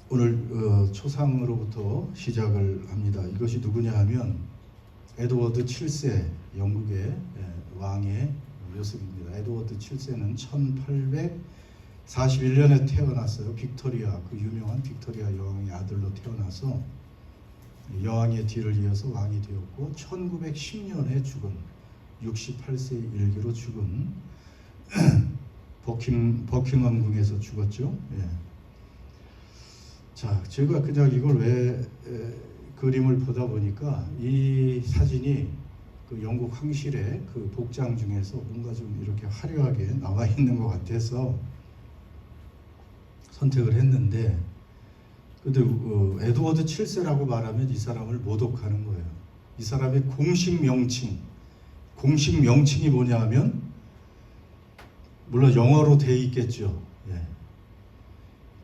오늘 초상으로부터 시작을 합니다. 이것이 누구냐 하면 에드워드 7세 영국의 왕의 모습입니다. 에드워드 7세는 1841년에 태어났어요. 빅토리아, 그 유명한 빅토리아 여왕의 아들로 태어나서 여왕의 뒤를 이어서 왕이 되었고 1910년에 죽은 68세 일기로 죽은 버킹엄궁에서 죽었죠. 예. 자, 제가 그냥 이걸 왜 그림을 보다 보니까 이 사진이 그 영국 황실의 그 복장 중에서 뭔가 좀 이렇게 화려하게 나와 있는 것 같아서 선택을 했는데, 근데 에드워드 7세라고 말하면 이 사람을 모독하는 거예요. 이 사람의 공식 명칭이 뭐냐 하면, 물론 영어로 돼 있겠죠. 예.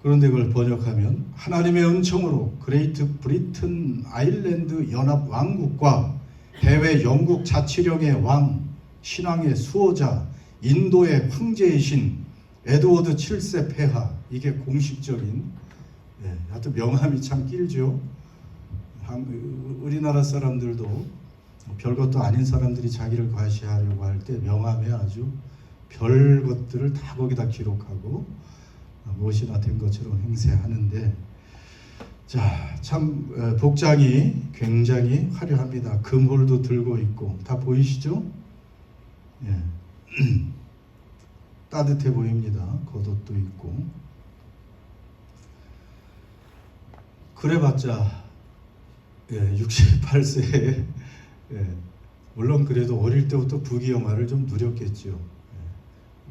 그런데 그걸 번역하면 하나님의 은총으로 그레이트 브리튼 아일랜드 연합 왕국과 해외 영국 자치령의 왕, 신앙의 수호자, 인도의 황제이신 에드워드 7세 폐하, 이게 공식적인, 하여튼 명함이 참 길죠. 우리나라 사람들도 별것도 아닌 사람들이 자기를 과시하려고 할 때 명함에 아주 별 것들을 다 거기다 기록하고 무엇이나 된 것처럼 행세하는데, 자, 참 복장이 굉장히 화려합니다. 금홀도 들고 있고, 다 보이시죠? 예. 따뜻해 보입니다. 겉옷도 있고. 그래봤자 68세에 물론 그래도 어릴 때부터 부귀영화를 좀 누렸겠죠.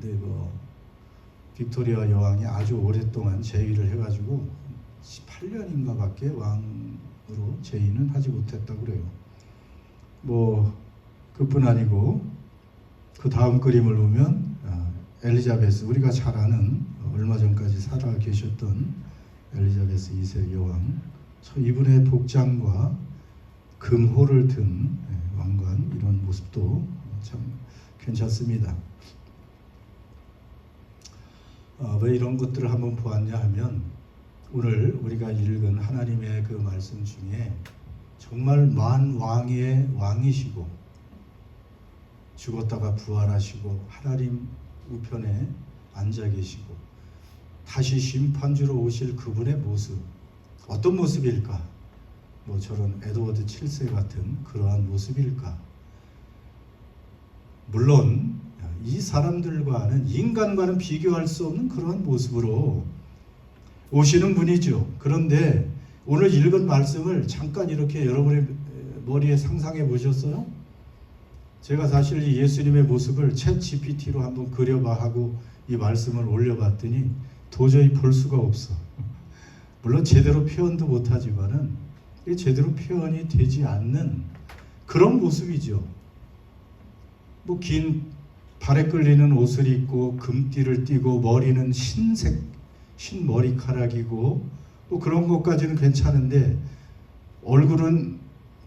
근데 빅토리아 여왕이 아주 오랫동안 재위를 해가지고 18년인가 밖에 왕으로 재위는 하지 못했다고 그래요. 그뿐 아니고 그 다음 그림을 보면 엘리자베스, 우리가 잘 아는 얼마 전까지 살아 계셨던 엘리자베스 2세 여왕, 이분의 복장과 금호를 든 왕관, 이런 모습도 참 괜찮습니다. 왜 이런 것들을 한번 보았냐 하면, 오늘 우리가 읽은 하나님의 그 말씀 중에 정말 만왕의 왕이시고 죽었다가 부활하시고 하나님 우편에 앉아 계시고 다시 심판주로 오실 그분의 모습, 어떤 모습일까? 저런 에드워드 7세 같은 그러한 모습일까? 물론 이 사람들과는, 인간과는 비교할 수 없는 그러한 모습으로 오시는 분이죠. 그런데 오늘 읽은 말씀을 잠깐 이렇게 여러분의 머리에 상상해 보셨어요? 제가 사실 이 예수님의 모습을 챗 GPT로 한번 그려봐 하고 이 말씀을 올려봤더니 도저히 볼 수가 없어. 물론 제대로 표현도 못하지만은 제대로 표현이 되지 않는 그런 모습이죠. 긴 발에 끌리는 옷을 입고 금띠를 띠고 머리는 흰 머리카락이고 그런 것까지는 괜찮은데, 얼굴은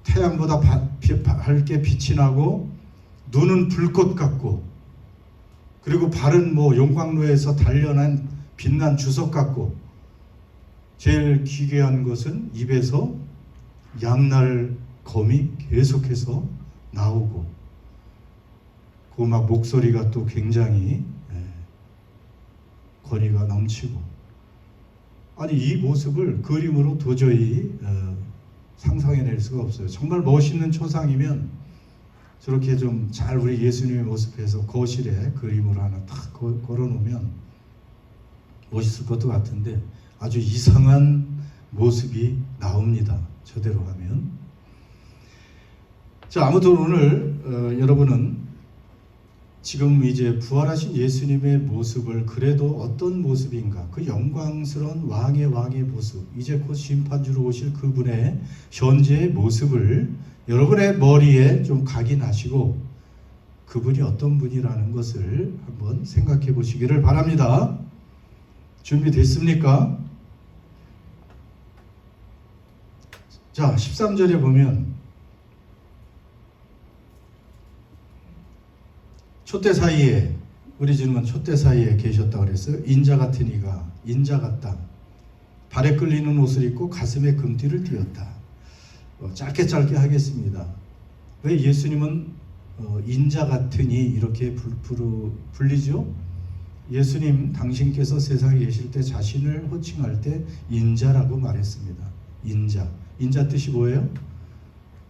태양보다 밝게 빛이 나고 눈은 불꽃 같고, 그리고 발은 용광로에서 단련한 빛난 주석 같고, 제일 기괴한 것은 입에서 양날 검이 계속해서 나오고, 그 목소리가 또 굉장히 권위가 넘치고, 아니 이 모습을 그림으로 도저히 상상해낼 수가 없어요. 정말 멋있는 초상이면 저렇게 좀 잘 우리 예수님의 모습에서 거실에 그림으로 하나 탁 걸어놓으면 멋있을 것도 같은데, 아주 이상한 모습이 나옵니다. 저대로 하면. 자, 아무튼 오늘 여러분은 지금 이제 부활하신 예수님의 모습을 그래도 어떤 모습인가, 그 영광스러운 왕의 모습, 이제 곧 심판주로 오실 그분의 현재의 모습을 여러분의 머리에 좀 각인하시고 그분이 어떤 분이라는 것을 한번 생각해 보시기를 바랍니다. 준비됐습니까? 자, 13절에 보면 촛대 사이에, 우리 주님은 촛대 사이에 계셨다고 그랬어요. 인자 같은 이가, 인자 같다. 발에 끌리는 옷을 입고 가슴에 금띠를 띄었다. 짧게 하겠습니다. 왜 예수님은 인자 같으니 이렇게 불리죠? 예수님 당신께서 세상에 계실 때 자신을 호칭할 때 인자라고 말했습니다. 인자 뜻이 뭐예요?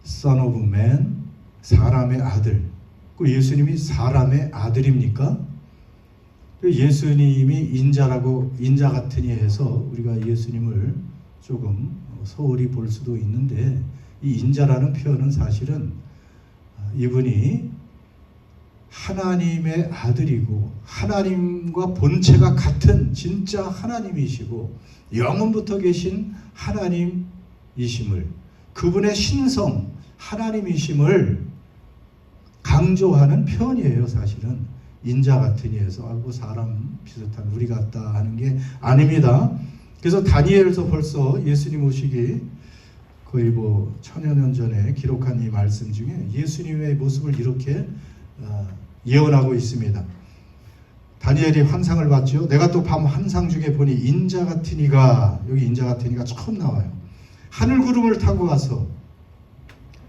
Son of Man, 사람의 아들. 그 예수님이 사람의 아들입니까? 예수님이 인자 같으니 해서 우리가 예수님을 조금 소홀히 볼 수도 있는데, 이 인자라는 표현은 사실은 이분이 하나님의 아들이고 하나님과 본체가 같은 진짜 하나님이시고 영원부터 계신 하나님이심을, 그분의 신성 하나님이심을 강조하는 표현이에요. 사실은 인자 같으니 해서 사람 비슷한 우리 같다 하는 게 아닙니다. 그래서 다니엘에서 벌써 예수님 오시기 거의 1000여 년 전에 기록한 이 말씀 중에 예수님의 모습을 이렇게 예언하고 있습니다. 다니엘이 환상을 봤죠. 내가 또 밤 환상 중에 보니 인자 같으니가, 여기 인자 같으니가 처음 나와요. 하늘 구름을 타고 와서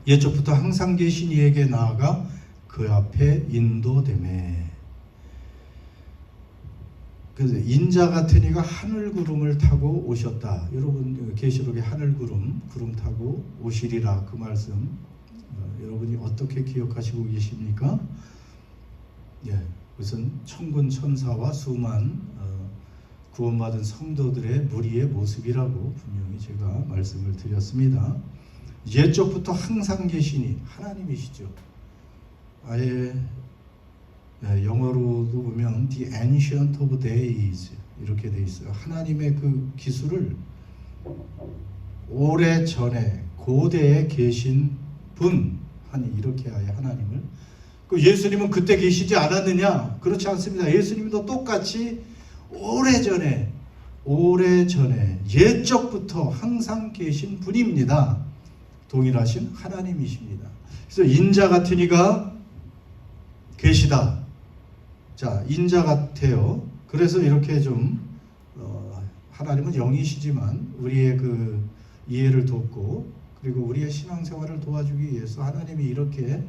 예적부터 항상 계신 이에게 나아가 그 앞에 인도되매. 그래서 인자 같은 이가 하늘 구름을 타고 오셨다. 여러분 계시록에 하늘 구름 타고 오시리라 그 말씀 여러분이 어떻게 기억하시고 계십니까? 예, 우선 천군 천사와 수만 구원받은 성도들의 무리의 모습이라고 분명히 제가 말씀을 드렸습니다. 옛적부터 항상 계시니 하나님이시죠. 아예 영어로도 보면 The Ancient of Days 이렇게 돼 있어요. 하나님의 그 기술을 오래전에 고대에 계신 분 하니 이렇게 아예 하나님을. 그 예수님은 그때 계시지 않았느냐? 그렇지 않습니다. 예수님도 똑같이 오래전에 옛적부터 항상 계신 분입니다. 동일하신 하나님이십니다. 그래서 인자 같은 이가 계시다. 자, 인자 같아요. 그래서 이렇게 좀 하나님은 영이시지만 우리의 그 이해를 돕고 그리고 우리의 신앙생활을 도와주기 위해서 하나님이 이렇게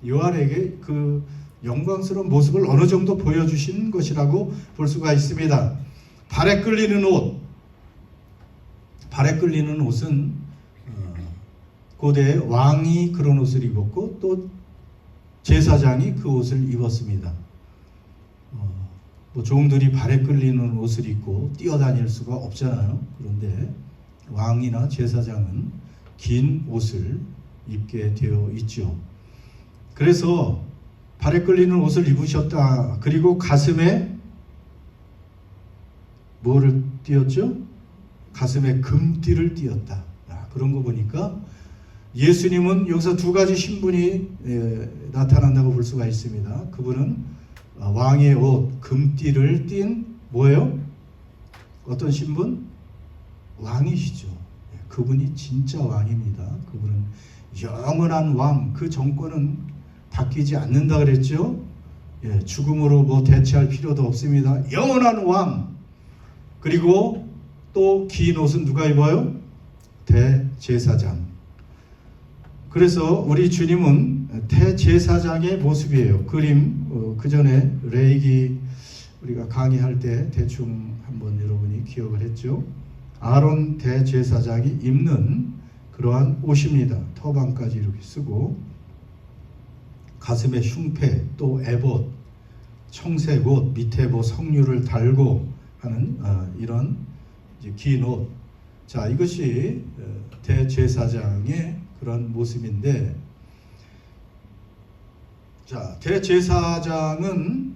요한에게 그 영광스러운 모습을 어느 정도 보여주신 것이라고 볼 수가 있습니다. 발에 끌리는 옷은 고대 왕이 그런 옷을 입었고 또 제사장이 그 옷을 입었습니다. 종들이 발에 끌리는 옷을 입고 뛰어다닐 수가 없잖아요. 그런데 왕이나 제사장은 긴 옷을 입게 되어 있죠. 그래서 발에 끌리는 옷을 입으셨다. 그리고 가슴에 뭐를 띄었죠? 가슴에 금띠를 띄었다. 그런 거 보니까 예수님은 여기서 두 가지 신분이 나타난다고 볼 수가 있습니다. 그분은 왕의 옷, 금띠를 띤 뭐예요? 어떤 신분? 왕이시죠. 그분이 진짜 왕입니다. 그분은 영원한 왕, 그 정권은 바뀌지 않는다 그랬죠. 죽음으로 대체할 필요도 없습니다. 영원한 왕. 그리고 또 긴 옷은 누가 입어요? 대제사장. 그래서 우리 주님은 대제사장의 모습이에요. 그림 그 전에 레이기 우리가 강의할 때 대충 한번 여러분이 기억을 했죠. 아론 대제사장이 입는 그러한 옷입니다. 터반까지 이렇게 쓰고 가슴에 흉패 또 에봇 청색옷 밑에 석류를 달고 하는 이런 긴 옷. 자, 이것이 대제사장의 그런 모습인데, 자, 대제사장은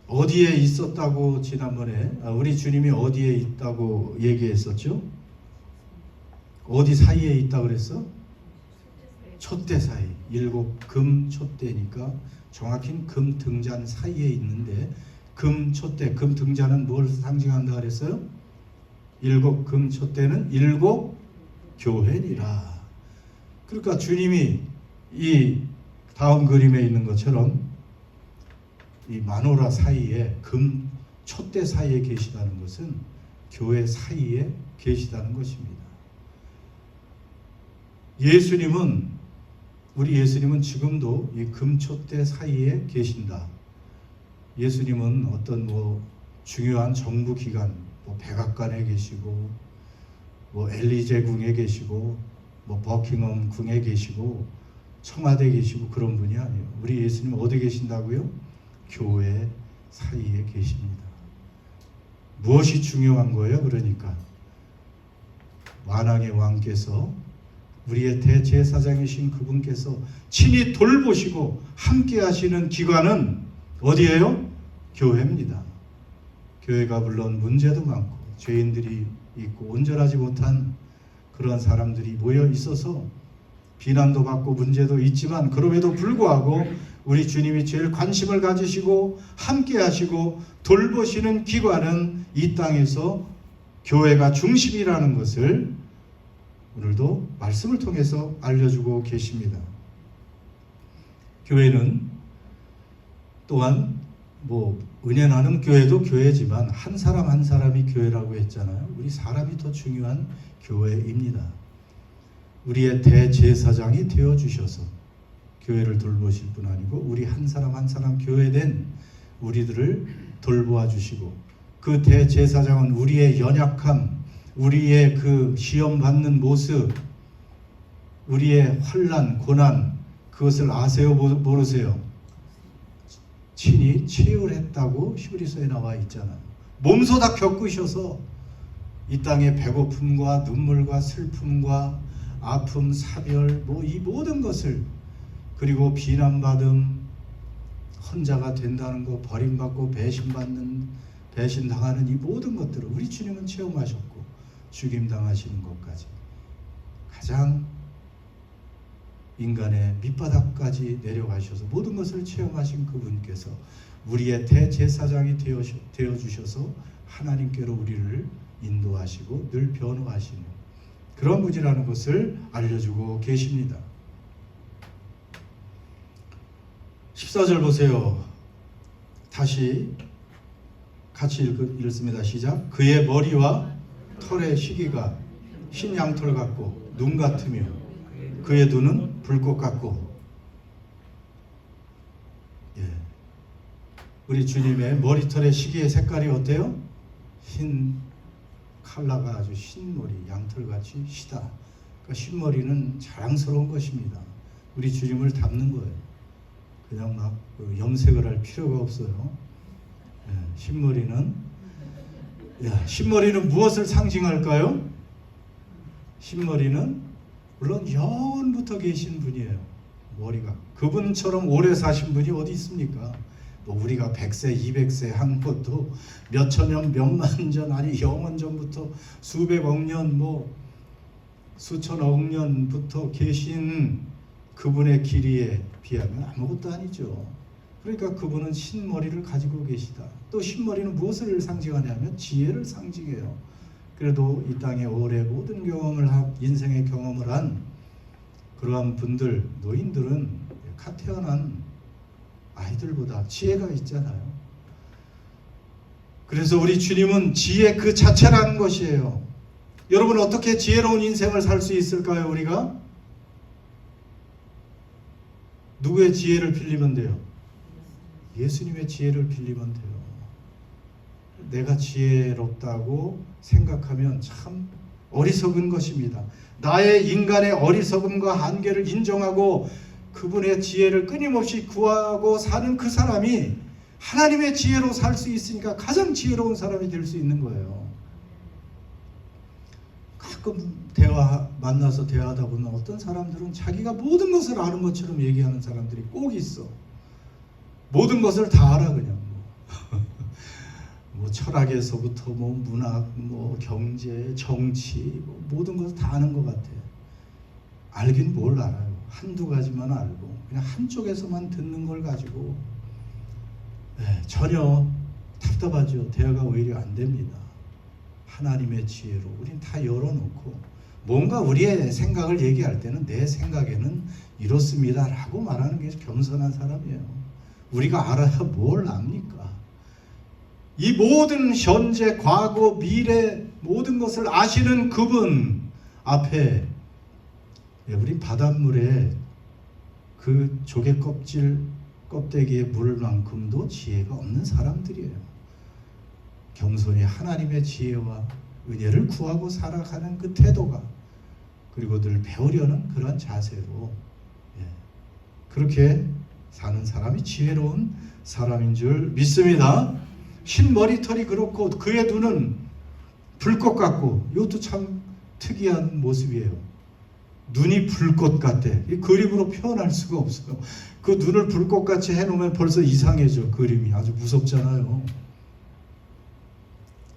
어디에 있었다고 지난번에 우리 주님이 어디에 있다고 얘기했었죠? 어디 사이에 있다고 그랬어? 촛대 사이. 7금 촛대니까 정확히는 금 등잔 사이에 있는데 금 촛대, 금 등잔은 뭘 상징한다 그랬어요? 7금 촛대는 7 교회니라. 그러니까 주님이 이 다음 그림에 있는 것처럼 이 마노라 사이에 금 촛대 사이에 계시다는 것은 교회 사이에 계시다는 것입니다. 예수님은, 우리 예수님은 지금도 이 금초대 사이에 계신다. 예수님은 어떤 중요한 정부 기관, 백악관에 계시고, 엘리제 궁에 계시고, 버킹엄 궁에 계시고, 청와대에 계시고 그런 분이 아니에요. 우리 예수님은 어디 계신다고요? 교회 사이에 계십니다. 무엇이 중요한 거예요? 그러니까 만왕의 왕께서, 우리의 대제사장이신 그분께서 친히 돌보시고 함께 하시는 기관은 어디예요? 교회입니다. 교회가 물론 문제도 많고 죄인들이 있고 온전하지 못한 그런 사람들이 모여 있어서 비난도 받고 문제도 있지만, 그럼에도 불구하고 우리 주님이 제일 관심을 가지시고 함께 하시고 돌보시는 기관은 이 땅에서 교회가 중심이라는 것을 오늘도 말씀을 통해서 알려주고 계십니다. 교회는 또한 은혜 나눔 교회도 교회지만 한 사람 한 사람이 교회라고 했잖아요. 우리 사람이 더 중요한 교회입니다. 우리의 대제사장이 되어주셔서 교회를 돌보실 뿐 아니고 우리 한 사람 한 사람 교회된 우리들을 돌보아 주시고, 그 대제사장은 우리의 연약함, 우리의 그 시험 받는 모습, 우리의 환난, 고난, 그것을 아세요? 모르세요? 친히 치유했다고 히브리서에 나와 있잖아요. 몸소 다 겪으셔서 이 땅의 배고픔과 눈물과 슬픔과 아픔, 사별, 이 모든 것을, 그리고 비난받음, 혼자가 된다는 거, 버림받고 배신당하는 이 모든 것들을 우리 주님은 체험하셨고, 죽임당하시는 것까지, 가장 인간의 밑바닥까지 내려가셔서 모든 것을 체험하신 그분께서 우리의 대제사장이 되어주셔서 하나님께로 우리를 인도하시고 늘 변호하시는 그런 분이라는 것을 알려주고 계십니다. 14절 보세요. 다시 같이 읽습니다. 시작. 그의 머리와 털의 희기가 흰 양털 같고 눈 같으며 그의 눈은 불꽃 같고. 우리 주님의 머리털의 시기의 색깔이 어때요? 흰 칼라가 아주 흰머리, 양털같이 희다. 그러니까 흰머리는 자랑스러운 것입니다. 우리 주님을 닮는 거예요. 그냥 막 염색을 할 필요가 없어요. 흰머리는 무엇을 상징할까요? 흰머리는 물론 영원부터 계신 분이에요. 머리가 그분처럼 오래 사신 분이 어디 있습니까? 우리가 100세, 200세 한 것도 몇천 년, 몇만 년, 아니 영원 전부터 수백억 년, 수천억 년부터 계신 그분의 길이에 비하면 아무것도 아니죠. 그러니까 그분은 흰머리를 가지고 계시다. 또 흰머리는 무엇을 상징하냐면 지혜를 상징해요. 그래도 이 땅에 오래 모든 인생의 경험을 한 그러한 분들, 노인들은 갓 태어난 아이들보다 지혜가 있잖아요. 그래서 우리 주님은 지혜 그 자체라는 것이에요. 여러분, 어떻게 지혜로운 인생을 살 수 있을까요? 우리가 누구의 지혜를 빌리면 돼요? 예수님의 지혜를 빌리면 돼요. 내가 지혜롭다고 생각하면 참 어리석은 것입니다. 나의 인간의 어리석음과 한계를 인정하고 그분의 지혜를 끊임없이 구하고 사는 그 사람이 하나님의 지혜로 살 수 있으니까 가장 지혜로운 사람이 될 수 있는 거예요. 가끔 만나서 대화하다 보면 어떤 사람들은 자기가 모든 것을 아는 것처럼 얘기하는 사람들이 꼭 있어. 모든 것을 다 알아 그냥. 철학에서부터 문학, 경제, 정치, 모든 것을 다 아는 것 같아. 알긴 뭘 알아요. 한두 가지만 알고 그냥 한쪽에서만 듣는 걸 가지고 전혀 답답하죠. 대화가 오히려 안 됩니다. 하나님의 지혜로 우린 다 열어놓고 뭔가 우리의 생각을 얘기할 때는 내 생각에는 이렇습니다 라고 말하는 게 겸손한 사람이에요. 우리가 알아야 뭘 압니까? 이 모든 현재, 과거, 미래 모든 것을 아시는 그분 앞에 우리 바닷물에 그 조개 껍데기에 물 만큼도 지혜가 없는 사람들이에요. 겸손히 하나님의 지혜와 은혜를 구하고 살아가는 그 태도가, 그리고 늘 배우려는 그런 자세로 그렇게 사는 사람이 지혜로운 사람인 줄 믿습니다. 흰 머리털이 그렇고 그의 눈은 불꽃 같고, 이것도 참 특이한 모습이에요. 눈이 불꽃 같대. 이 그림으로 표현할 수가 없어요. 그 눈을 불꽃같이 해놓으면 벌써 이상해져. 그림이 아주 무섭잖아요.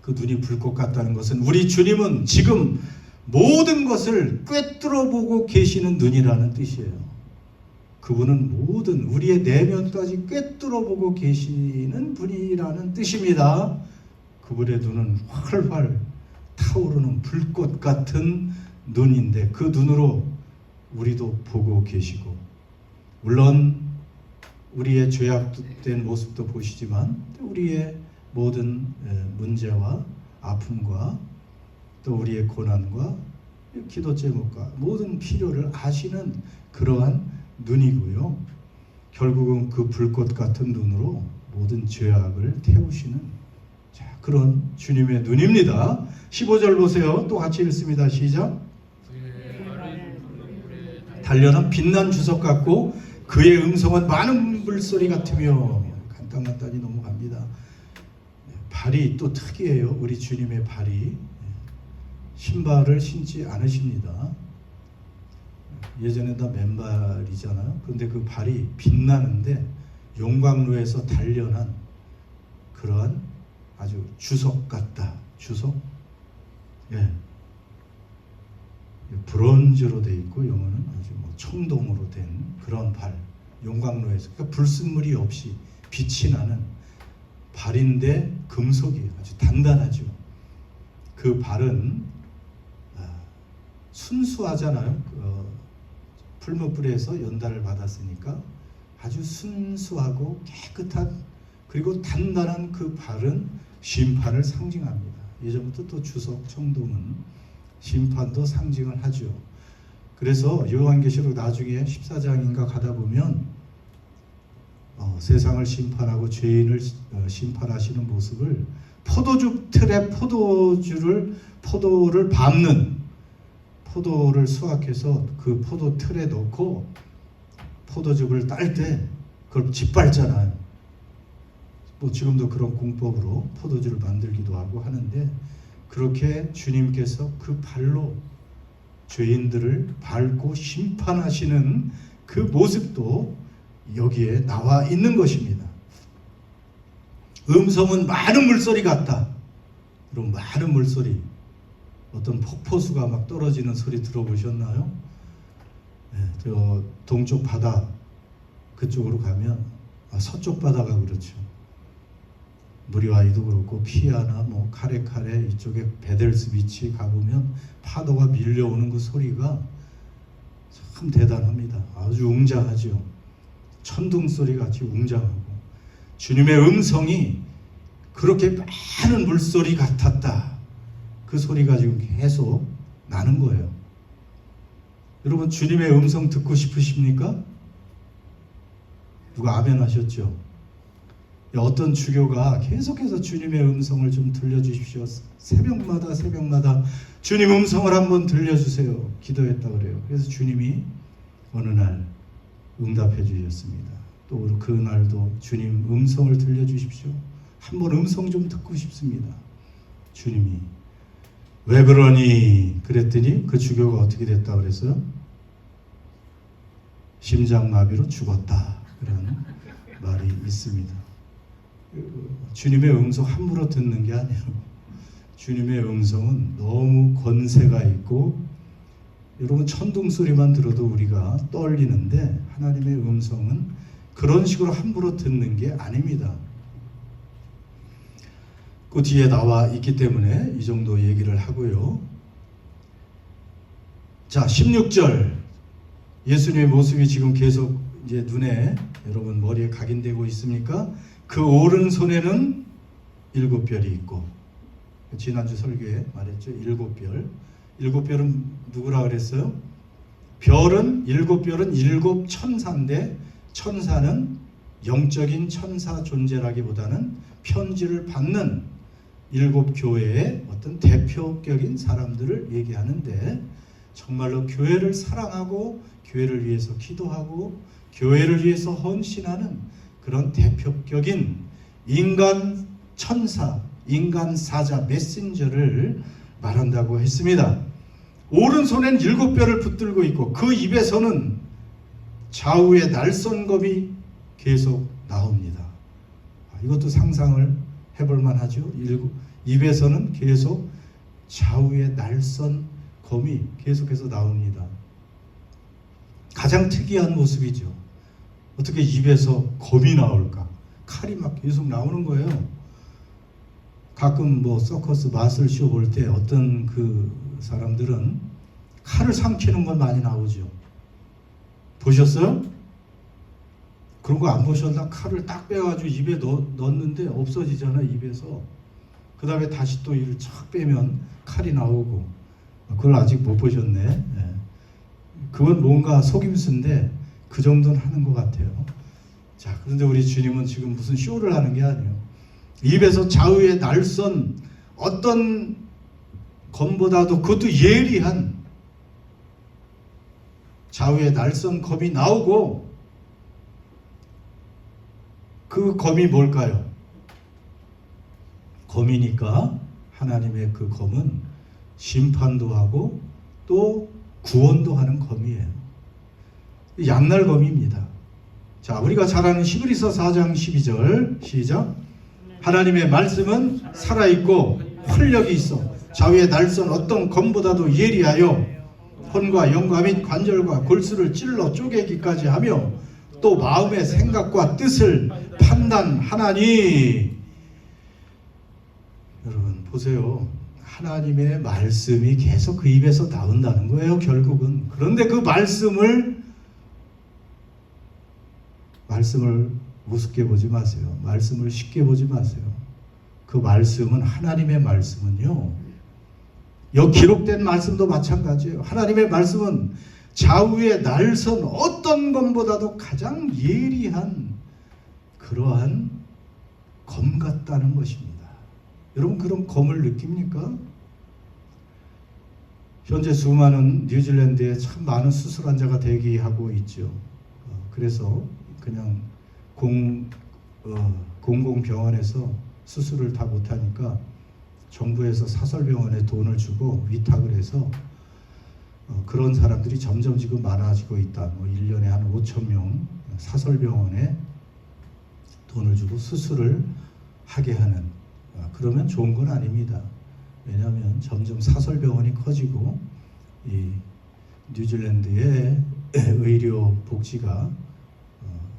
그 눈이 불꽃 같다는 것은 우리 주님은 지금 모든 것을 꿰뚫어 보고 계시는 눈이라는 뜻이에요. 그분은 모든 우리의 내면까지 꿰뚫어 보고 계시는 분이라는 뜻입니다. 그분의 눈은 활활 타오르는 불꽃 같은 눈인데, 그 눈으로 우리도 보고 계시고, 물론 우리의 죄악된 모습도 보시지만 우리의 모든 문제와 아픔과 또 우리의 고난과 기도 제목과 모든 필요를 아시는 그러한 눈이고요. 결국은 그 불꽃 같은 눈으로 모든 죄악을 태우시는 그런 주님의 눈입니다. 15절 보세요. 또 같이 읽습니다. 시작. 단련은 빛난 주석 같고 그의 음성은 많은 물소리 같으며, 간단간단히 넘어갑니다. 발이 또 특이해요. 우리 주님의 발이 신발을 신지 않으십니다. 예전에 다 맨발이잖아요. 그런데 그 발이 빛나는데 용광로에서 단련한 그러한 아주 주석 같다. 주석? 브론즈로 돼 있고, 영어는 아주 청동으로 된 그런 발. 용광로에서, 그러니까 불순물이 없이 빛이 나는 발인데 금속이 아주 단단하죠. 그 발은 순수하잖아요. 풀무불에서 연달을 받았으니까 아주 순수하고 깨끗한, 그리고 단단한 그 발은 심판을 상징합니다. 예전부터 또 주석, 청동은 심판도 상징을 하죠. 그래서 요한계시록 나중에 14장인가 가다 보면 세상을 심판하고 죄인을 심판하시는 모습을 포도주 틀에 포도를 밟는, 포도를 수확해서 그 포도 틀에 넣고 포도즙을 딸 때 그걸 짓밟잖아요. 뭐 지금도 그런 공법으로 포도주를 만들기도 하고 하는데, 그렇게 주님께서 그 발로 죄인들을 밟고 심판하시는 그 모습도 여기에 나와 있는 것입니다. 음성은 많은 물소리 같다. 그럼 많은 물소리, 어떤 폭포수가 막 떨어지는 소리 들어보셨나요? 저 동쪽 바다 그쪽으로 가면, 서쪽 바다가 그렇죠. 무리와이도 그렇고 피아나 뭐 카레카레 이쪽에 베델스 비치 가보면 파도가 밀려오는 그 소리가 참 대단합니다. 아주 웅장하죠. 천둥 소리 같이 웅장하고, 주님의 음성이 그렇게 많은 물소리 같았다. 그 소리가 지금 계속 나는 거예요. 여러분, 주님의 음성 듣고 싶으십니까? 누가 아멘 하셨죠? 어떤 주교가 계속해서 주님의 음성을 좀 들려주십시오. 새벽마다 주님 음성을 한번 들려주세요. 기도했다 그래요. 그래서 주님이 어느 날 응답해 주셨습니다. 또 그날도 주님 음성을 들려주십시오. 한번 음성 좀 듣고 싶습니다. 주님이 왜 그러니? 그랬더니 그 주교가 어떻게 됐다 그랬어요? 심장마비로 죽었다. 그런 말이 있습니다. 주님의 음성 함부로 듣는 게 아니에요. 주님의 음성은 너무 권세가 있고, 여러분 천둥 소리만 들어도 우리가 떨리는데, 하나님의 음성은 그런 식으로 함부로 듣는 게 아닙니다. 그 뒤에 나와 있기 때문에 이 정도 얘기를 하고요. 자, 16절 예수님의 모습이 지금 계속 이제 눈에, 여러분 머리에 각인되고 있습니까? 그 오른손에는 일곱 별이 있고, 지난주 설교에 말했죠. 일곱 별. 일곱 별은 누구라 그랬어요? 별은, 일곱 별은 일곱 천사인데, 천사는 영적인 천사 존재라기보다는 편지를 받는 일곱 교회의 어떤 대표격인 사람들을 얘기하는데, 정말로 교회를 사랑하고 교회를 위해서 기도하고 교회를 위해서 헌신하는 그런 대표격인 인간 천사, 인간 사자, 메신저를 말한다고 했습니다. 오른손엔 일곱 별을 붙들고 있고 그 입에서는 좌우의 날선검이 계속 나옵니다. 이것도 상상을 해볼 만하죠. 입에서는 계속 좌우의 날선검이 계속해서 나옵니다. 가장 특이한 모습이죠. 어떻게 입에서 검이 나올까? 칼이 막 계속 나오는 거예요. 가끔 뭐 서커스 마술쇼 볼 때 어떤 그 사람들은 칼을 삼키는 건 많이 나오죠. 보셨어요? 그런 거 안 보셨나? 칼을 딱 빼가지고 입에 넣었는데 없어지잖아, 입에서. 그 다음에 다시 또 이를 착 빼면 칼이 나오고. 그걸 아직 못 보셨네. 네. 그건 뭔가 속임수인데 그 정도는 하는 것 같아요. 자, 그런데 우리 주님은 지금 무슨 쇼를 하는 게 아니에요. 입에서 좌우의 날선, 어떤 검보다도 그것도 예리한 좌우의 날선 검이 나오고, 그 검이 뭘까요? 검이니까 하나님의 그 검은 심판도 하고 또 구원도 하는 검이에요. 양날검입니다. 자, 우리가 잘 아는 히브리서 4장 12절 시작. 하나님의 말씀은 살아있고 활력이 있어 좌우의 날선 어떤 검보다도 예리하여 혼과 영과 및 관절과 골수를 찔러 쪼개기까지 하며 또 마음의 생각과 뜻을 판단하나니. 여러분 보세요. 하나님의 말씀이 계속 그 입에서 나온다는 거예요, 결국은. 그런데 그 말씀을 우습게 보지 마세요. 말씀을 쉽게 보지 마세요. 그 말씀은, 하나님의 말씀은요, 여기 기록된 말씀도 마찬가지예요. 하나님의 말씀은 좌우의 날선 어떤 검보다도 가장 예리한 그러한 검 같다는 것입니다. 여러분 그런 검을 느낍니까? 현재 수많은 뉴질랜드에 참 많은 수술 환자가 대기하고 있죠. 그래서 그냥 공공병원에서 수술을 다 못하니까 정부에서 사설병원에 돈을 주고 위탁을 해서 그런 사람들이 점점 지금 많아지고 있다. 1년에 한 5천 명 사설병원에 돈을 주고 수술을 하게 하는. 그러면 좋은 건 아닙니다. 왜냐하면 점점 사설병원이 커지고 이 뉴질랜드의 의료 복지가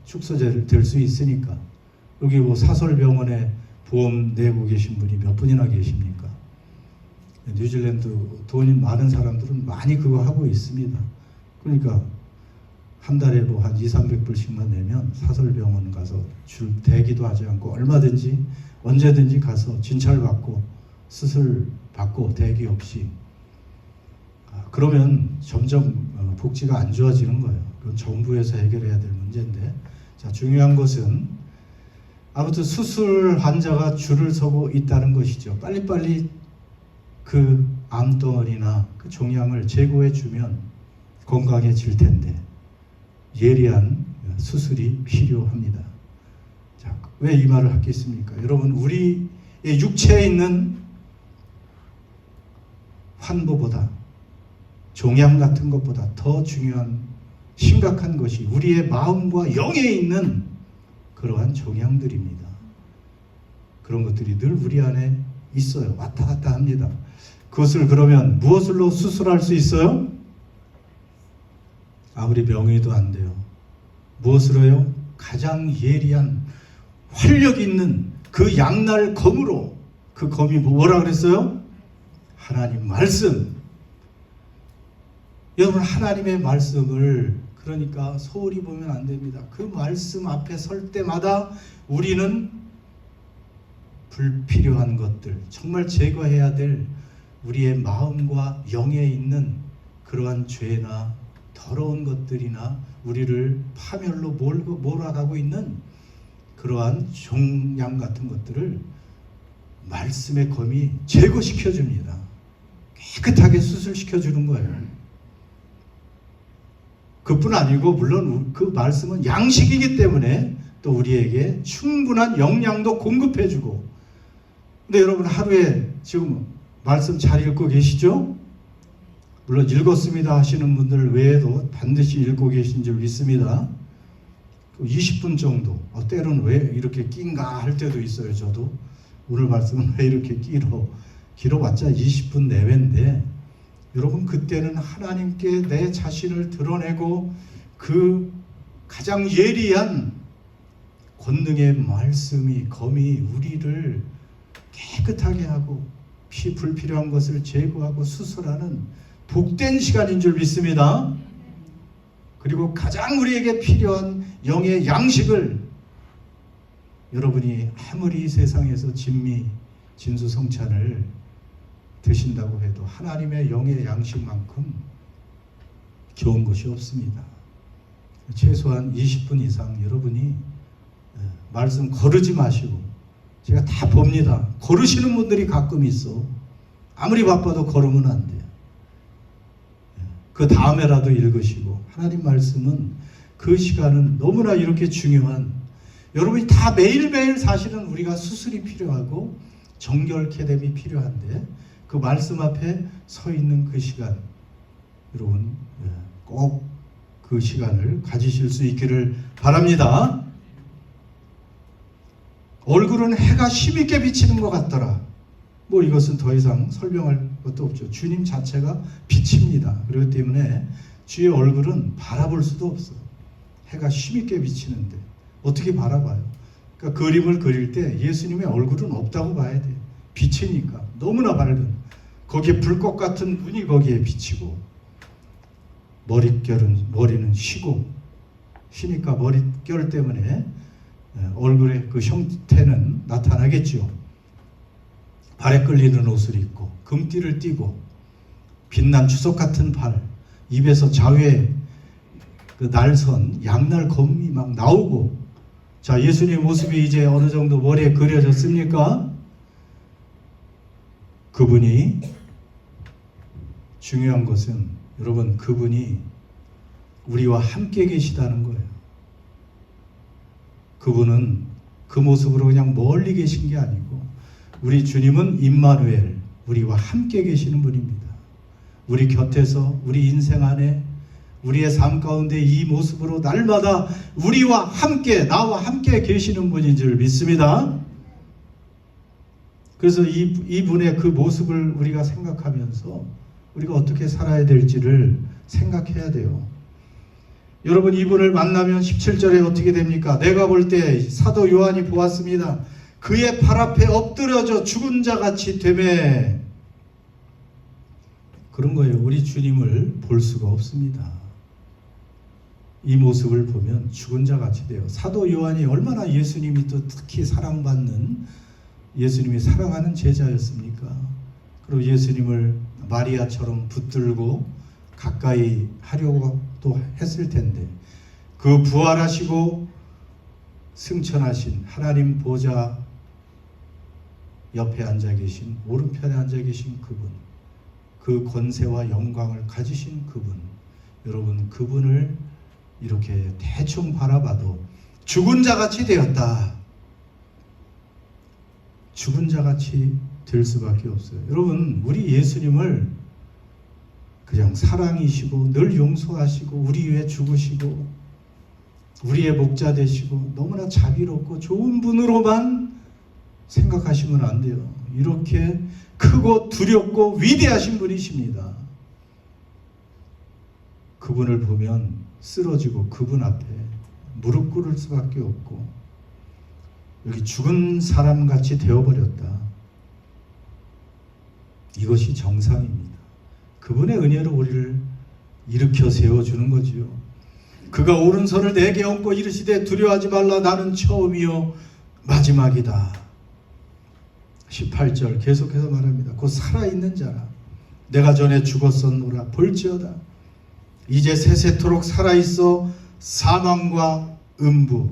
축소될 수 있으니까. 여기 뭐 사설병원에 보험 내고 계신 분이 몇 분이나 계십니까? 뉴질랜드 돈이 많은 사람들은 많이 그거 하고 있습니다. 그러니까 한 달에 뭐 한 200~300불씩만 내면 사설병원 가서 줄 대기도 하지 않고 얼마든지 언제든지 가서 진찰받고 수술 받고 대기 없이. 그러면 점점 복지가 안 좋아지는 거예요. 그건 정부에서 해결해야 될 문제인데. 자, 중요한 것은 아무튼 수술 환자가 줄을 서고 있다는 것이죠. 빨리빨리 그 암덩어리나 그 종양을 제거해 주면 건강해질 텐데 예리한 수술이 필요합니다. 자, 왜 이 말을 하겠습니까? 여러분, 우리의 육체에 있는 환부보다, 종양 같은 것보다 더 중요한 심각한 것이 우리의 마음과 영에 있는 그러한 종양들입니다. 그런 것들이 늘 우리 안에 있어요. 왔다 갔다 합니다. 그것을 그러면 무엇으로 수술할 수 있어요? 아무리 명의도 안 돼요. 무엇으로요? 가장 예리한 활력 있는 그 양날 검으로. 그 검이 뭐라 그랬어요? 하나님 말씀. 여러분, 하나님의 말씀을 그러니까 소홀히 보면 안 됩니다. 그 말씀 앞에 설 때마다 우리는 불필요한 것들, 정말 제거해야 될 우리의 마음과 영에 있는 그러한 죄나 더러운 것들이나 우리를 파멸로 몰아가고 있는 그러한 종양 같은 것들을 말씀의 검이 제거시켜 줍니다. 깨끗하게 수술시켜 주는 거예요. 그뿐 아니고 물론 그 말씀은 양식이기 때문에 또 우리에게 충분한 영양도 공급해 주고. 근데 여러분 하루에 지금 말씀 잘 읽고 계시죠? 물론 읽었습니다 하시는 분들 외에도 반드시 읽고 계신 줄 믿습니다. 20분 정도, 때로는 왜 이렇게 낀가 할 때도 있어요. 저도 오늘 말씀은 왜 이렇게 길어봤자 20분 내외인데, 여러분 그때는 하나님께 내 자신을 드러내고 그 가장 예리한 권능의 말씀이 검이 우리를 깨끗하게 하고 불필요한 것을 제거하고 수술하는 복된 시간인 줄 믿습니다. 그리고 가장 우리에게 필요한 영의 양식을 여러분이 아무리 세상에서 진수성찬을 드신다고 해도 하나님의 영의 양식만큼 좋은 것이 없습니다. 최소한 20분 이상 여러분이 말씀 거르지 마시고, 제가 다 봅니다. 거르시는 분들이 가끔 있어. 아무리 바빠도 거르면 안 돼요. 그 다음에라도 읽으시고, 하나님 말씀은 그 시간은 너무나 이렇게 중요한, 여러분이 다 매일매일 사실은 우리가 수술이 필요하고 정결케 됨이 필요한데 그 말씀 앞에 서 있는 그 시간, 여러분 꼭 그 시간을 가지실 수 있기를 바랍니다. 얼굴은 해가 힘있게 비치는 것 같더라. 뭐 이것은 더 이상 설명할 것도 없죠. 주님 자체가 빛입니다. 그렇기 때문에 주의 얼굴은 바라볼 수도 없어요. 해가 힘있게 비치는데 어떻게 바라봐요? 그러니까 그림을 그릴 때 예수님의 얼굴은 없다고 봐야 돼요. 빛이니까 너무나 밝은, 거기에 불꽃 같은 눈이 거기에 비치고, 머리는 쉬니까 머릿결 때문에 얼굴의 그 형태는 나타나겠죠. 발에 끌리는 옷을 입고 금띠를 띠고 빛난 주석 같은 발, 입에서 자외 그 날선 양날 검이 막 나오고. 자, 예수님의 모습이 이제 어느 정도 머리에 그려졌습니까? 그분이 중요한 것은 여러분, 그분이 우리와 함께 계시다는 거예요. 그분은 그 모습으로 그냥 멀리 계신 게 아니고, 우리 주님은 임마누엘, 우리와 함께 계시는 분입니다. 우리 곁에서 우리 인생 안에 우리의 삶 가운데 이 모습으로 날마다 우리와 함께, 나와 함께 계시는 분인 줄 믿습니다. 그래서 이분의 그 모습을 우리가 생각하면서 우리가 어떻게 살아야 될지를 생각해야 돼요. 여러분, 이분을 만나면 17절에 어떻게 됩니까? 내가 볼 때 사도 요한이 보았습니다. 그의 발 앞에 엎드려져 죽은 자 같이 되매. 그런 거예요. 우리 주님을 볼 수가 없습니다. 이 모습을 보면 죽은 자 같이 돼요. 사도 요한이 얼마나 예수님이 또 특히 사랑받는, 예수님이 사랑하는 제자였습니까? 그리고 예수님을 마리아처럼 붙들고 가까이 하려고 또 했을 텐데, 그 부활하시고 승천하신 하나님 보좌 옆에 앉아 계신, 오른편에 앉아 계신 그분, 그 권세와 영광을 가지신 그분, 여러분 그분을 이렇게 대충 바라봐도 죽은 자같이 되었다. 죽은 자같이 될 수밖에 없어요. 여러분, 우리 예수님을 그냥 사랑이시고 늘 용서하시고 우리 위해 죽으시고 우리의 목자 되시고 너무나 자비롭고 좋은 분으로만 생각하시면 안 돼요. 이렇게 크고 두렵고 위대하신 분이십니다. 그분을 보면 쓰러지고 그분 앞에 무릎 꿇을 수밖에 없고, 여기 죽은 사람같이 되어버렸다. 이것이 정상입니다. 그분의 은혜로 우리를 일으켜 세워주는 거지요. 그가 오른손을 내게 얹고 이르시되 두려워하지 말라, 나는 처음이요 마지막이다. 18절 계속해서 말합니다. 곧 살아있는 자라 내가 전에 죽었었노라 볼지어다 이제 세세토록 살아있어 사망과 음부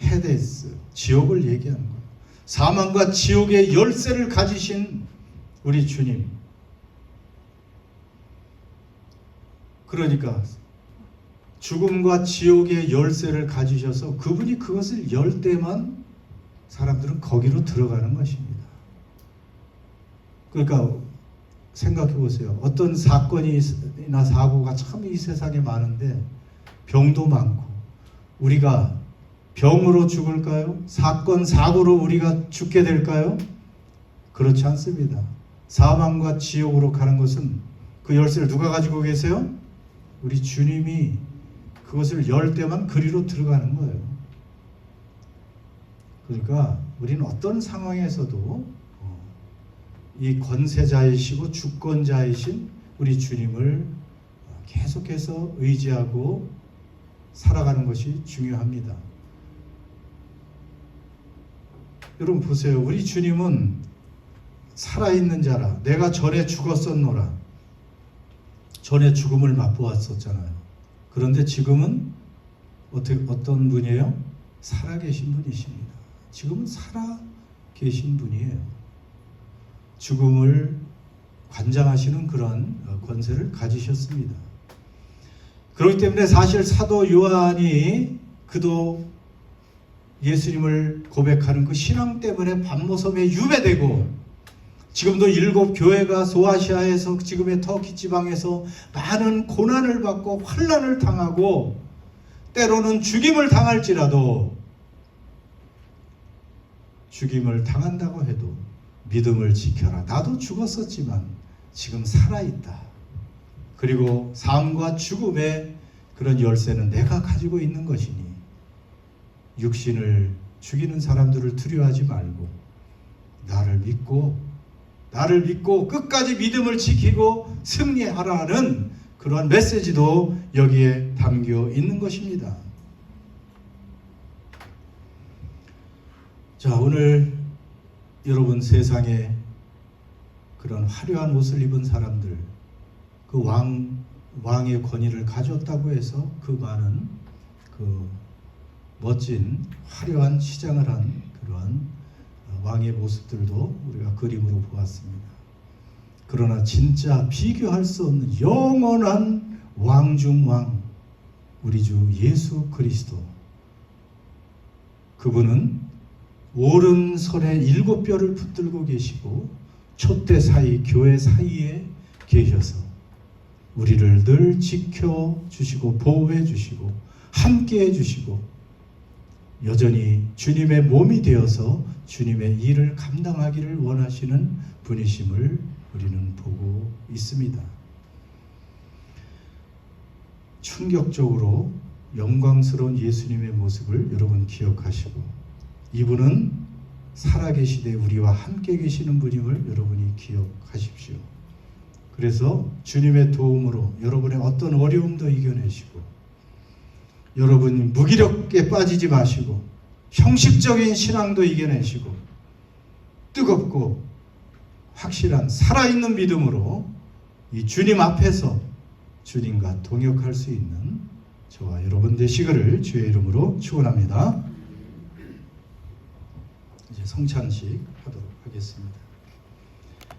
헤데스 지옥을 얘기하는 거예요. 사망과 지옥의 열쇠를 가지신 우리 주님. 그러니까 죽음과 지옥의 열쇠를 가지셔서 그분이 그것을 열 때만 사람들은 거기로 들어가는 것입니다. 그러니까 생각해 보세요. 어떤 사건이나 사고가 참 이 세상에 많은데 병도 많고 우리가 병으로 죽을까요? 사건, 사고로 우리가 죽게 될까요? 그렇지 않습니다. 사망과 지옥으로 가는 것은 그 열쇠를 누가 가지고 계세요? 우리 주님이 그것을 열 때만 그리로 들어가는 거예요. 그러니까 우리는 어떤 상황에서도 이 권세자이시고 주권자이신 우리 주님을 계속해서 의지하고 살아가는 것이 중요합니다. 여러분 보세요. 우리 주님은 살아있는 자라 내가 전에 죽었었노라. 전에 죽음을 맛보았었잖아요. 그런데 지금은 어떤 분이에요? 살아계신 분이십니다. 지금은 살아계신 분이에요. 죽음을 관장하시는 그런 권세를 가지셨습니다. 그렇기 때문에 사실 사도 요한이 그도 예수님을 고백하는 그 신앙 때문에 밤모섬에 유배되고 지금도 7 교회가 소아시아에서 지금의 터키 지방에서 많은 고난을 받고 환난을 당하고 때로는 죽임을 당할지라도 죽임을 당한다고 해도 믿음을 지켜라. 나도 죽었었지만 지금 살아있다. 그리고 삶과 죽음의 그런 열쇠는 내가 가지고 있는 것이니 육신을 죽이는 사람들을 두려워하지 말고 나를 믿고 끝까지 믿음을 지키고 승리하라는 그러한 메시지도 여기에 담겨 있는 것입니다. 자, 오늘 여러분 세상에 그런 화려한 옷을 입은 사람들, 그 왕의 권위를 가졌다고 해서 그 많은 그 멋진 화려한 시장을 한 그러한 왕의 모습들도 우리가 그림으로 보았습니다. 그러나 진짜 비교할 수 없는 영원한 왕 중 왕, 우리 주 예수 그리스도. 그분은 오른손에 7뼈를 붙들고 계시고 촛대 사이, 교회 사이에 계셔서 우리를 늘 지켜주시고 보호해 주시고 함께해 주시고 여전히 주님의 몸이 되어서 주님의 일을 감당하기를 원하시는 분이심을 우리는 보고 있습니다. 충격적으로 영광스러운 예수님의 모습을 여러분 기억하시고 이분은 살아계시되 우리와 함께 계시는 분임을 여러분이 기억하십시오. 그래서 주님의 도움으로 여러분의 어떤 어려움도 이겨내시고 여러분 무기력에 빠지지 마시고 형식적인 신앙도 이겨내시고 뜨겁고 확실한 살아있는 믿음으로 이 주님 앞에서 주님과 동역할 수 있는 저와 여러분 되시기를 주의 이름으로 축원합니다. 이제 성찬식 하도록 하겠습니다.